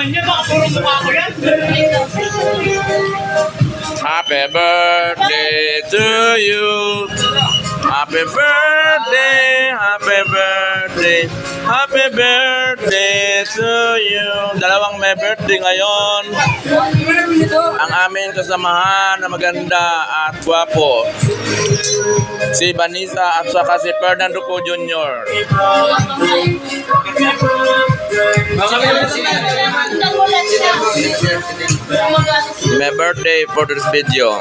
naman niya, baka puro mukha ko yan. Happy birthday to you. Happy birthday, happy birthday, happy birthday to you. Dalawang may birthday ngayon. Ang aming kasamahan na maganda at gwapo, si Vanessa at saka si Fernando Po Jr. May birthday for this video.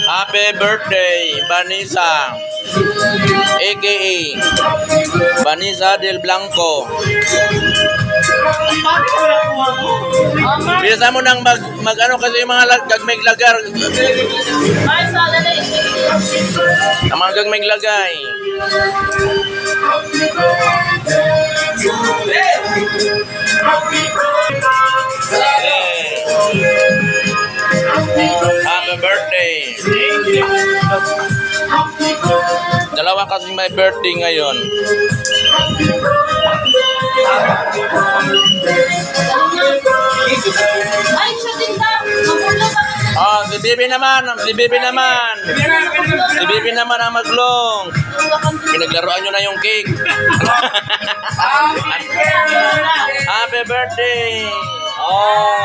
Happy birthday, Vanessa, aka Vanessa del Blanco. Bisa mo nang mag ano kasi yung mga gagmig lagar. Ang mga gagmig lagay. Happy birthday. Dalawa kasing may birthday ngayon. Ay, siya din na. Oh, si Bibi naman. Si Bibi naman. Si Bibi naman ang maglong. Pinaglaruan nyo na yung cake. Happy birthday. Oh.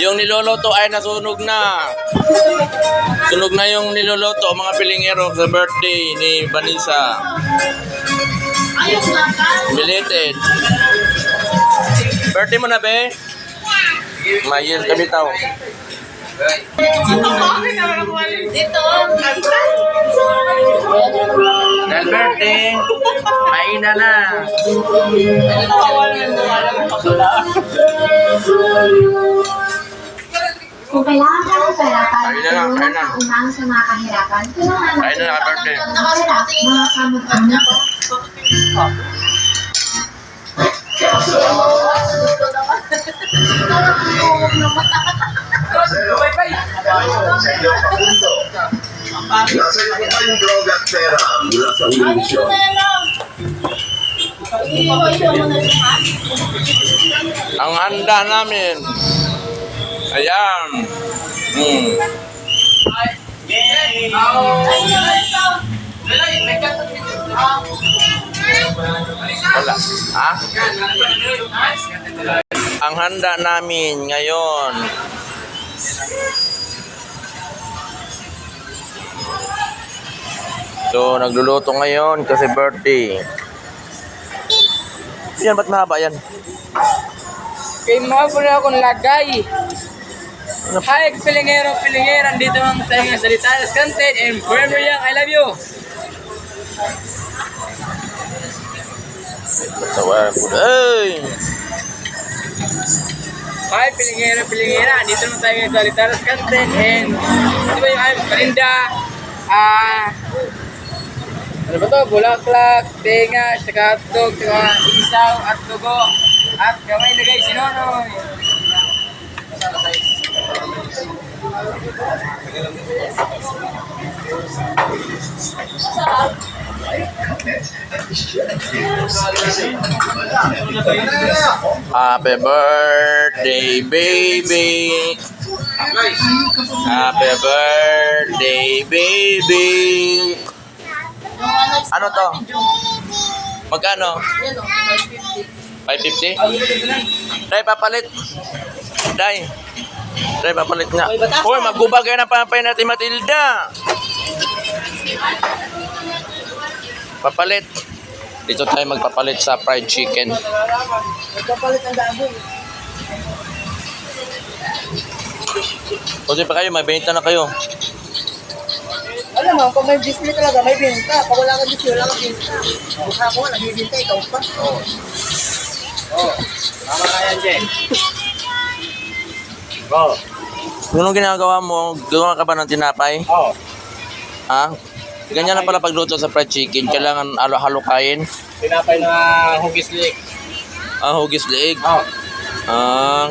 Yung niloloto ay nasunog na. Sunog na yung niloloto, mga pilingero sa birthday ni Vanessa. Belated. Birthday mo na, be? Mayil kami tao. Dito. Dahil birthday, maina na. Kung kailangan ka ng pera para Ayun na lang, matulungan ayun na. ang umang sa mga kahirapan, tulungan Ayun na, birthday. mga kamag-anak. Nasa iyo pa yung droga at pera mula sa Univision. Ang handa namin. Ayan. Wala. Ha? Ang handa namin ngayon. So, nagluluto ngayon kasi birthday. Yan, ba't mahaba yan? Kay mga po na akong lagay. Hi, pilingero, pilingera. Dito ang tayo nga salita sa content. And forever young, I love you. Tawa ko. Ay! Hi, pilingero, pilingera. Dito naman tayo nga salita sa content. And ito ba yung aming parinda? Ano ba to? Bulaklak, tenga, saka hotdog, saka isaw at dugo. At kamay lagay sinonoy. Happy birthday, baby. Happy birthday, baby. Ano to? Magkano? 550? Dai, papalit. Dai. Dai, papalit nga. Uy, magubag kayo ng papay natin, Matilda. Papalit. Dito tayo magpapalit sa fried chicken. Magpapalit ang dabo. Kasi pa kayo, may benta na kayo. Alam mo, kung may display talaga, may benta. Pag wala kang display, wala kang benta. Mukha ko, nagbibinta, ikaw pa. Oo. Oo. Tama na yan, Jen. Oo. Anong ginagawa mo? Gawa ka ba ng tinapay? Oo. Ha? Ganyan na pala pagluto sa fried chicken. Kailangan halukayin. Tinapay na hugis liik. Ang hugis liig. Oo. Ah,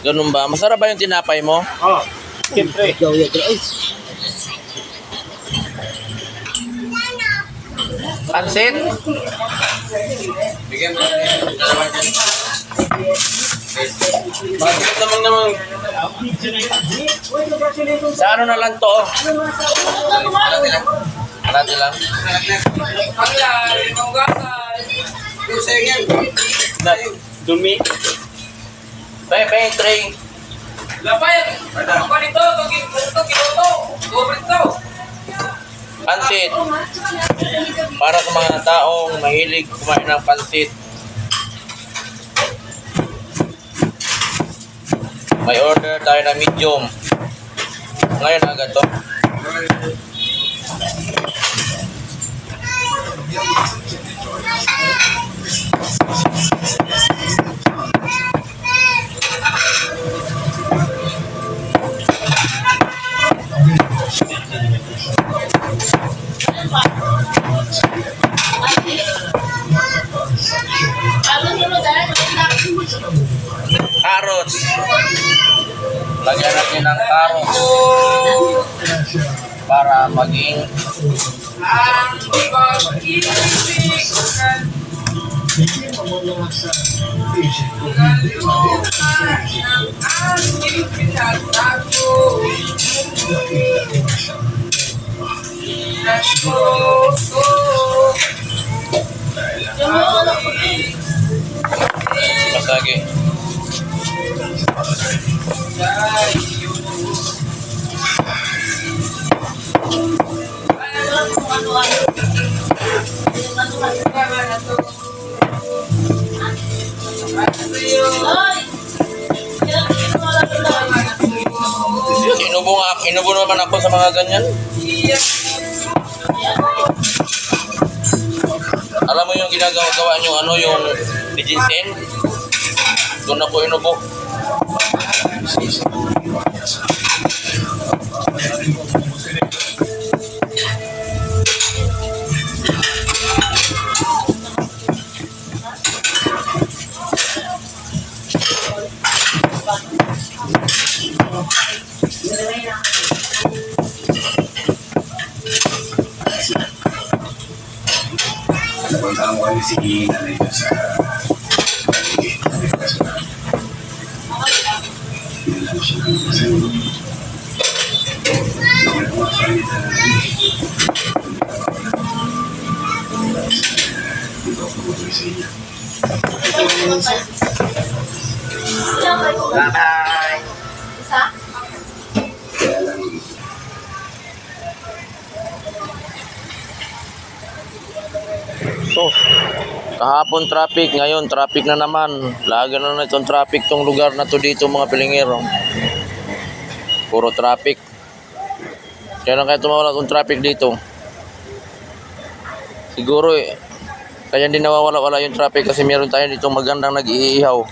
ganun ba? Masarap ba yung tinapay mo? Oh, siyempre. Pansit? Bigyan mo. Bakit naman? Sa ano na lang to? Alati lang. Dumi. Pay, tray. Lapay! Ako nito! Kinuto! Gobrito! Pansit. Para sa mga taong mahilig kumain ng pansit. May order tayo na medium. Ngayon agad to. Carrots. Lagyan natin ng carrots para maging Ang pag-ibig aking pinagtago. masagi. Inubo naman ako sa mga ganyan. Alam mo yung ginagawa nyo, ano yung diginsen? Doon ako inubo. Napuntahan ko si Ina dito sa Bye-bye. So, kahapon traffic, ngayon traffic na naman. Lagi na itong traffic tong lugar na to dito mga pilingero. Puro traffic. Kaya lang kaya tumawala itong traffic dito. Siguro kaya hindi nawawala-wala yung traffic kasi meron tayo dito magandang nag-iihaw.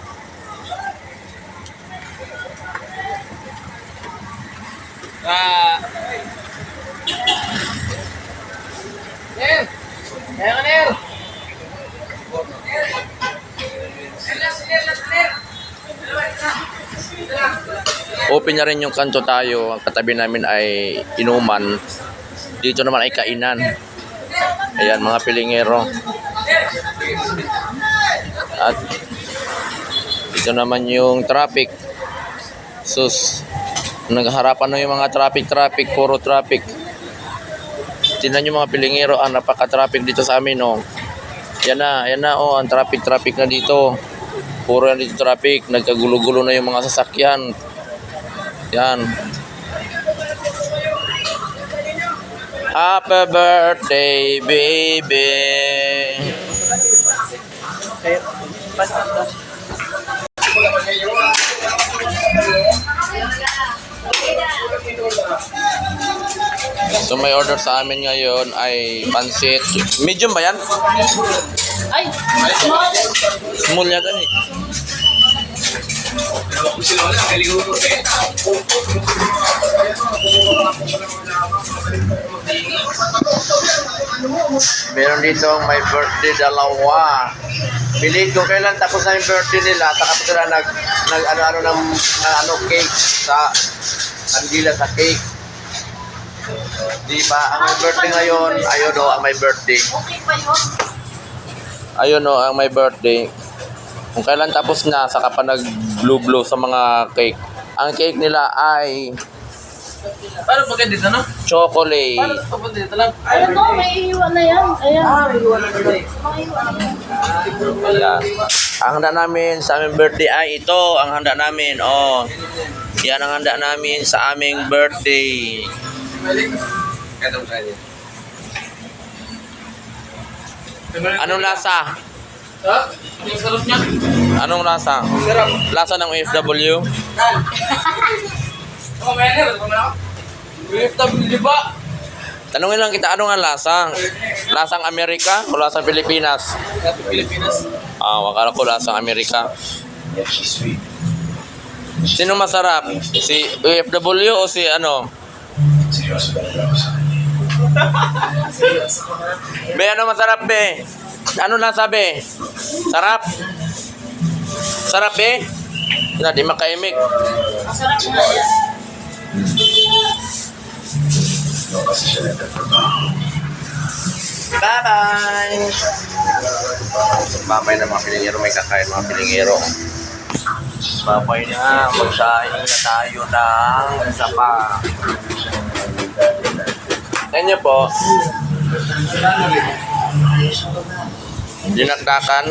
Nel! Kaya ka, Nel! Open na rin yung kanto tayo. Ang katabi namin ay inuman. Dito naman ay kainan. Ayan mga pilingero. At dito naman yung traffic. Sus. Naghaharapan na yung mga traffic. Puro traffic. Tingnan nyo mga pilingero. Ang napaka-traffic dito sa amin. Oh. Yan na. Oh, ang traffic na dito. Puro yan dito traffic. Nagkagulo-gulo na yung mga sasakyan. Yan. Happy birthday, baby. So may order sa amin ngayon ay pansit. Medium ba yan? Ay, small. Small yata eh. Pero kung sila wala, galing ko po. Meron dito ang may birthday dalawa. Piliin ko kailan tapos na yung birthday nila. Saka sila nag ano cake sa kandila sa cake. Di ba? Ang may birthday ngayon, ayun o, ang may birthday. Okay pa yun? Ayun o, ang may birthday. Kung kailan tapos na, saka pa nag-blow sa mga cake. Ang cake nila ay Paano pagka dito, no? chocolate. Paano papunta dito lang? Ayun o, may iwan na yan. Ayan. May iwan na dito eh. Mga iwan na yan. Ayan. Ang handa namin sa aming birthday ay ito. Ang handa namin, oh. Yan ang handa namin sa aming birthday. Katong kanya. Anong lasa? Ha? Yung sarap niya? Anong lasa? Sarap. Lasa ng OFW? Ako may ano, UFW ba? Tanungin lang kita, anong ang lasa? Lasang Amerika o lasang Pilipinas? Sa Pilipinas. Akala ko lasang Amerika. Yeah, she's sweet. Sino masarap? Si OFW o si ano? Seryoso ba na ako sa kanya? Be, ano masarap, be? Ano lasa, be? Sarap? Sarap, be? Na, di makaimik. Masarap nga yan. No, kasi siya nagtatrabaho. Bye-bye! Babay na mga pilingero, may kakain mga pilingero. Babay na, magsahin na tayo ng isa pa. Ganyan po. Dinakdakan.